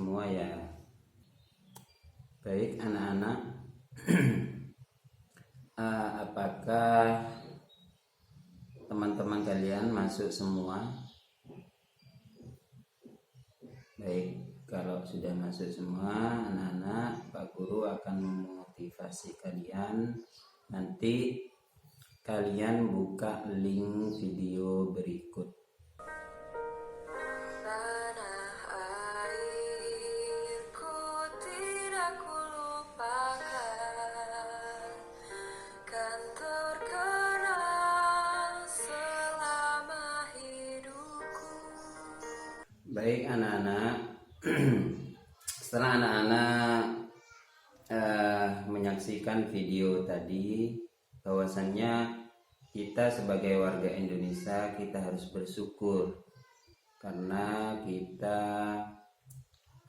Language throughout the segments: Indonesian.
semua ya. Baik anak-anak, apakah teman-teman kalian masuk semua? Baik, kalau sudah masuk semua anak-anak, Pak Guru akan memotivasi kalian. Nanti kalian buka link video berikut. Baik anak-anak, setelah anak-anak menyaksikan video tadi, bahwasannya kita sebagai warga Indonesia kita harus bersyukur karena kita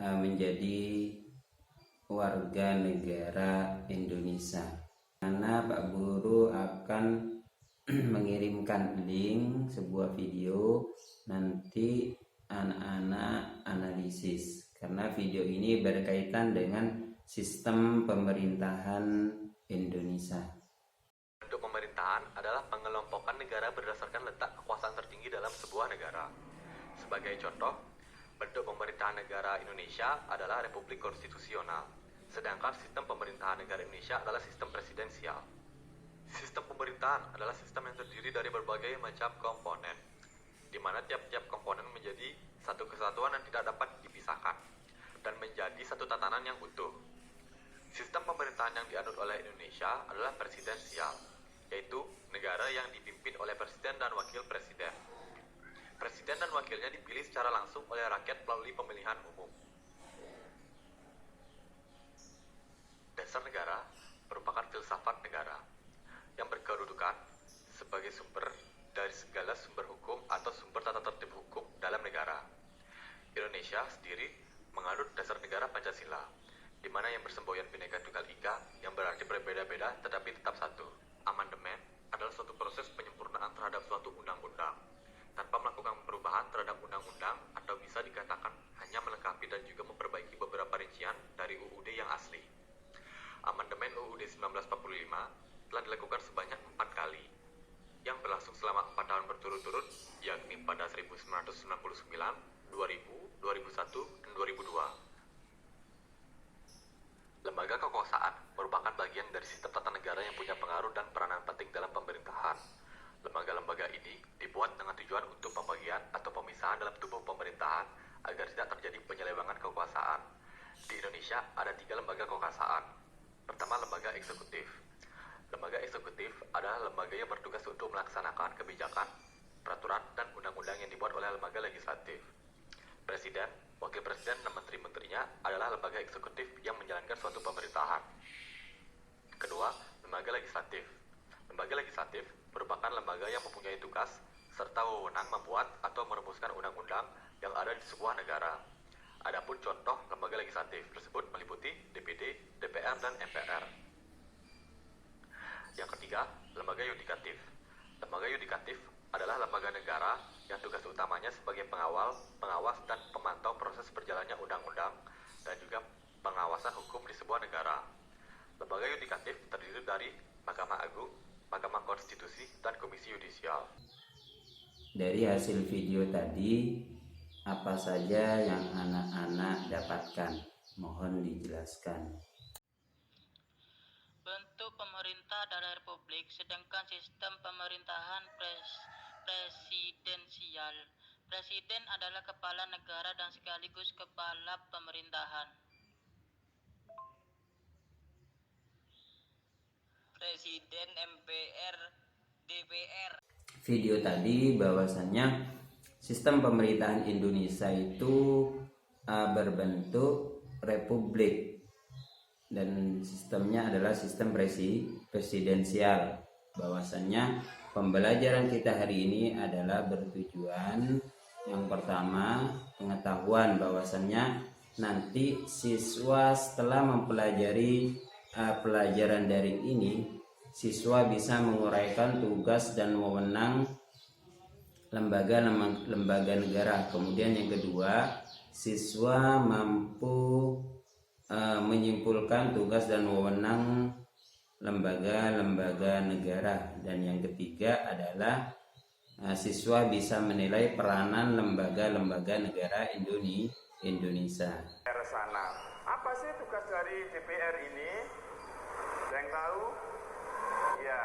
menjadi warga negara Indonesia. Karena Pak Guru akan mengirimkan link sebuah video, nanti anak-anak analisis karena video ini berkaitan dengan sistem pemerintahan Indonesia. Bentuk pemerintahan adalah pengelompokan negara berdasarkan letak kekuasaan tertinggi dalam sebuah negara. Sebagai contoh, bentuk pemerintahan negara Indonesia adalah Republik Konstitusional, sedangkan sistem pemerintahan negara Indonesia adalah sistem presidensial. Sistem pemerintahan adalah sistem yang terdiri dari berbagai macam komponen, di mana tiap-tiap komponen menjadi satu kesatuan yang tidak dapat dipisahkan dan menjadi satu tatanan yang utuh. Sistem pemerintahan yang dianut oleh Indonesia adalah presidensial, yaitu negara yang dipimpin oleh presiden dan wakil presiden. Presiden dan wakilnya dipilih secara langsung oleh rakyat melalui pemilihan umum. Dasar negara merupakan filsafat negara yang berkedudukan sebagai sumber dari segala sumber hukum atau sumber tata tertib hukum dalam negara. Indonesia sendiri menganut dasar negara Pancasila, di mana yang bersemboyan Bhinneka Tunggal Ika yang berarti berbeda-beda tetapi tetap satu. Amandemen adalah suatu proses penyempurnaan terhadap suatu undang-undang tanpa melakukan perubahan terhadap undang-undang, atau bisa dikatakan hanya melengkapi dan juga memperbaiki beberapa rincian dari UUD yang asli. Amandemen UUD 1945 telah dilakukan sebanyak 4 kali yang berlangsung selama 4 tahun berturut-turut, yakni pada 1999, 2000, 2001, dan 2002. Lembaga kekuasaan merupakan bagian dari sistem tata negara yang punya pengaruh dan peranan penting dalam pemerintahan. Lembaga-lembaga ini dibuat dengan tujuan untuk pembagian atau pemisahan dalam tubuh pemerintahan agar tidak terjadi penyelewengan kekuasaan. Di Indonesia ada 3 lembaga kekuasaan. Pertama, lembaga eksekutif. Lembaga eksekutif adalah lembaga yang bertugas untuk melaksanakan kebijakan, peraturan, dan undang-undang yang dibuat oleh lembaga legislatif. Presiden, wakil presiden, dan menteri-menterinya adalah lembaga eksekutif yang menjalankan suatu pemerintahan. Kedua, lembaga legislatif. Lembaga legislatif merupakan lembaga yang mempunyai tugas serta wewenang membuat atau merumuskan undang-undang yang ada di sebuah negara. Adapun contoh lembaga legislatif tersebut meliputi DPD, DPR, dan MPR. Yang ketiga, lembaga yudikatif. Lembaga yudikatif adalah lembaga negara yang tugas utamanya sebagai pengawal, pengawas, dan pemantau proses berjalannya undang-undang dan juga pengawasan hukum di sebuah negara. Lembaga yudikatif terdiri dari Mahkamah Agung, Mahkamah Konstitusi, dan Komisi Yudisial. Dari hasil video tadi, apa saja yang anak-anak dapatkan? Mohon dijelaskan. Bentuk pemerintah adalah republik, sedangkan sistem pemerintahan presidensial. Presiden adalah kepala negara dan sekaligus kepala pemerintahan. Presiden, MPR, DPR. Video tadi bahwasannya sistem pemerintahan Indonesia itu berbentuk republik dan sistemnya adalah sistem presidensial. Bahwasannya pembelajaran kita hari ini adalah bertujuan yang pertama pengetahuan bahwasannya nanti siswa setelah mempelajari pelajaran daring ini, siswa bisa menguraikan tugas dan wewenang lembaga negara. Kemudian yang kedua, siswa mampu menyimpulkan tugas dan wewenang lembaga-lembaga negara, dan yang ketiga adalah siswa bisa menilai peranan lembaga-lembaga negara Indonesia. Sana. Apa sih tugas dari DPR ini? Ada yang tahu? Ya,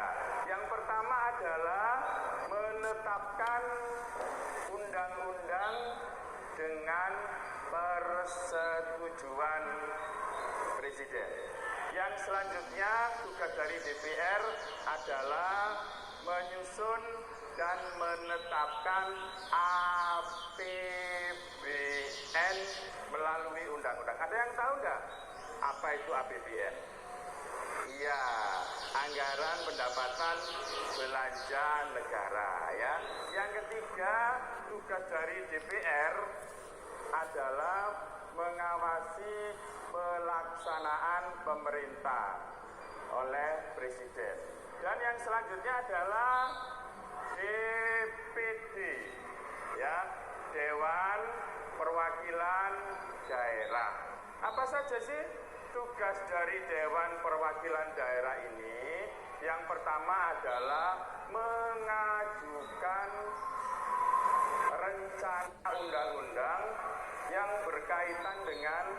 yang pertama adalah menetapkan undang-undang dengan persetujuan Presiden. Yang selanjutnya tugas dari DPR adalah menyusun dan menetapkan APBN melalui undang-undang. Ada yang tahu nggak apa itu APBN? Iya, anggaran pendapatan belanja negara ya. Yang ketiga, tugas dari DPR adalah mengawasi pelaksanaan pemerintah oleh Presiden. Dan yang selanjutnya adalah DPD ya, Dewan Perwakilan Daerah. Apa saja sih tugas dari Dewan Perwakilan Daerah ini? Yang pertama adalah mengajukan rencana undang-undang yang berkaitan dengan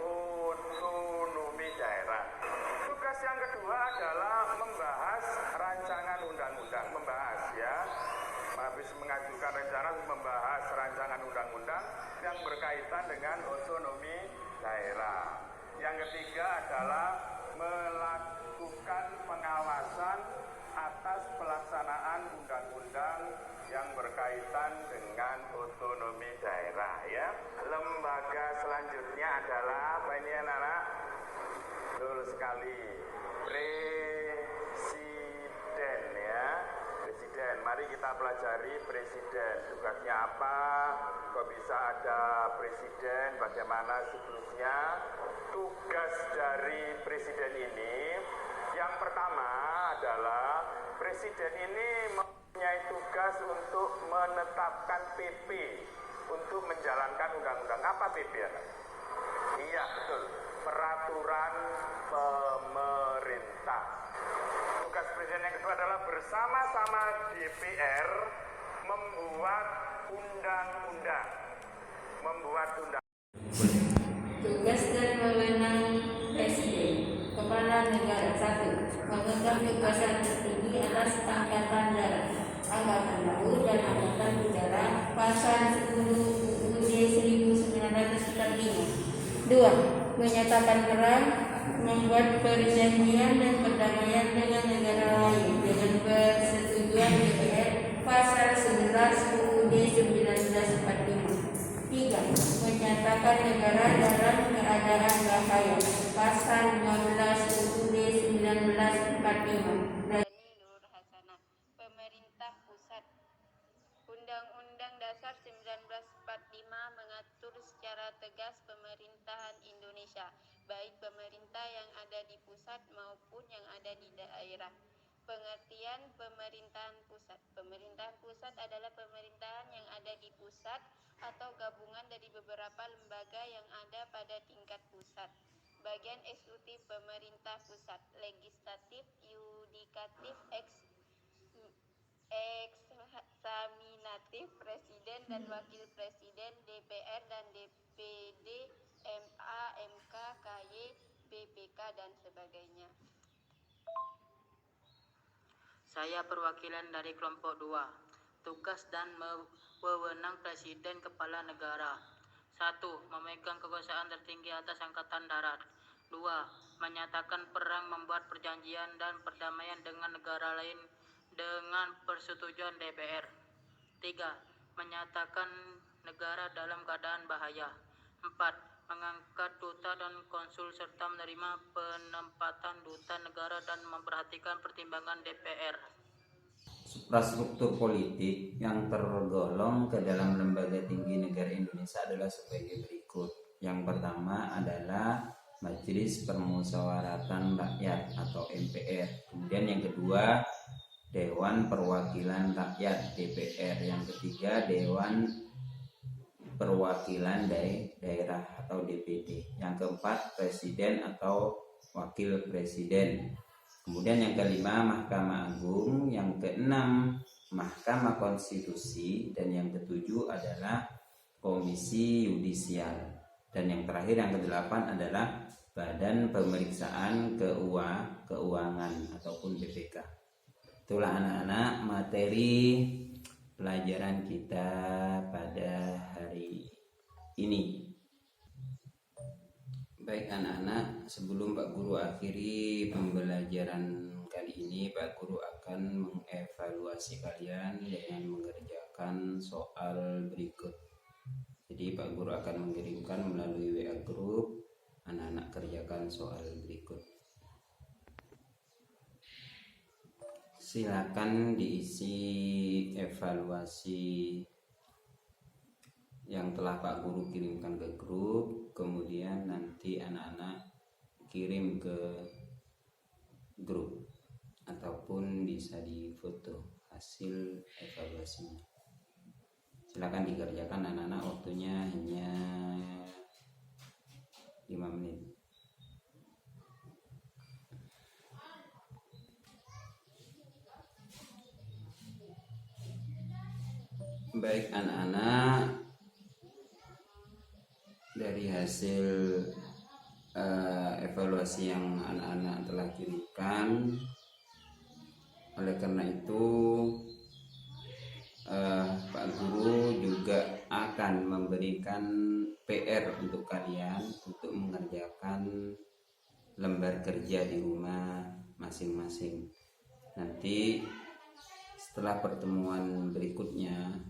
otonomi daerah. Tugas yang kedua adalah membahas rancangan undang-undang, habis mengajukan rencana membahas rancangan undang-undang yang berkaitan dengan otonomi daerah. Yang ketiga adalah melakukan pengawasan atas pelaksanaan undang-undang yang berkaitan dengan otonomi daerah ya. Lembaga selanjutnya adalah apa ini anak-anak? Betul sekali, Presiden ya. Presiden, mari kita pelajari Presiden. Tugasnya apa? Kok bisa ada Presiden? Bagaimana siklusnya? Tugas dari Presiden ini, yang pertama adalah Presiden ini mempunyai tugas untuk menetapkan PP untuk menjalankan undang-undang. Apa PP ya? Iya betul, peraturan pemerintah. Tugas Presiden yang kedua adalah bersama-sama DPR membuat undang-undang. Tugas dan wewenang Presiden. Kepala Negara 1. Memegang kekuasaan tertinggi atas Angkatan Darat, Angkatan Laut dan Angkatan Udara. Pasal 10 UUD 1945. 2. Menyatakan perang, membuat perjanjian dan perdamaian dengan negara lain dengan persetujuan DPR. Pasal 11 UUD 1945. 3. Menyatakan negara dalam keadaan bahaya. Pasal 15 UUD 1945. Nur Hasanah. Pemerintah pusat. Undang-Undang Dasar 1945 mengatur secara tegas pemerintahan Indonesia, baik pemerintah yang ada di pusat maupun yang ada di daerah. Pengertian pemerintahan pusat. Pemerintahan pusat adalah pemerintahan yang ada di pusat atau gabungan dari beberapa lembaga yang ada pada tingkat pusat. Bagian eksekutif pemerintah pusat, legislatif, yudikatif, eksaminatif, presiden dan wakil presiden, DPR dan DPD, MA, MK, KY, BPK dan sebagainya. Saya perwakilan dari kelompok 2. Tugas dan wewenang Presiden Kepala Negara. 1. Memegang kekuasaan tertinggi atas Angkatan Darat. 2. Menyatakan perang, membuat perjanjian dan perdamaian dengan negara lain dengan persetujuan DPR. 3. Menyatakan negara dalam keadaan bahaya. 4. Mengangkat duta dan konsul serta menerima penempatan duta negara dan memperhatikan pertimbangan DPR. Suprastruktur politik yang tergolong ke dalam lembaga tinggi negara Indonesia adalah sebagai berikut. Yang pertama adalah Majelis Permusyawaratan Rakyat atau MPR. Kemudian yang kedua Dewan Perwakilan Rakyat DPR. Yang ketiga Dewan perwakilan daerah atau DPD. Yang keempat, presiden atau wakil presiden. Kemudian yang kelima, Mahkamah Agung. Yang keenam, Mahkamah Konstitusi. Dan yang ketujuh adalah Komisi Yudisial. Dan yang terakhir, yang kedelapan adalah Badan Pemeriksaan Keuangan ataupun BPK. Itulah anak-anak materi pelajaran kita pada hari ini. Baik anak-anak, sebelum Pak Guru akhiri pembelajaran kali ini, Pak Guru akan mengevaluasi kalian dengan mengerjakan soal berikut. Jadi Pak Guru akan mengirimkan melalui WA Group, anak-anak kerjakan soal berikut. Silakan diisi evaluasi yang telah Pak Guru kirimkan ke grup, kemudian nanti anak-anak kirim ke grup ataupun bisa difoto hasil evaluasinya. Silakan dikerjakan anak-anak, waktunya hanya 5 menit. Baik anak-anak, dari hasil evaluasi yang anak-anak telah kirimkan, oleh karena itu Pak Guru juga akan memberikan PR untuk kalian untuk mengerjakan lembar kerja di rumah masing-masing. Nanti setelah pertemuan berikutnya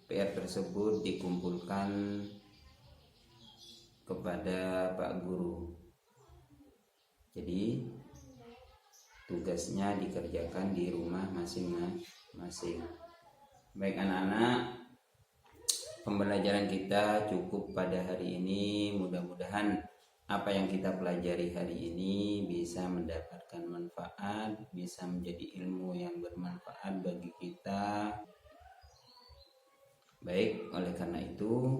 PR tersebut dikumpulkan kepada Pak Guru. Jadi tugasnya dikerjakan di rumah masing-masing. Baik anak-anak, pembelajaran kita cukup pada hari ini. Mudah-mudahan apa yang kita pelajari hari ini bisa mendapatkan manfaat, bisa menjadi ilmu yang bermanfaat bagi kita. Baik, oleh karena itu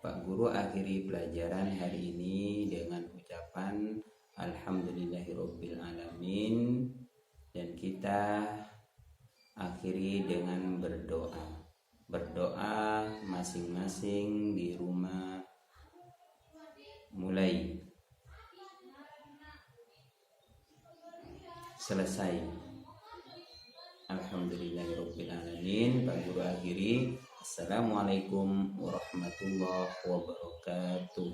Pak Guru akhiri pelajaran hari ini dengan ucapan Alhamdulillahirabbil alamin, dan kita akhiri dengan berdoa. Berdoa masing-masing di rumah, mulai selesai. Alhamdulillahirabbil alamin. Pak Guru akhiri. Assalamualaikum warahmatullahi wabarakatuh.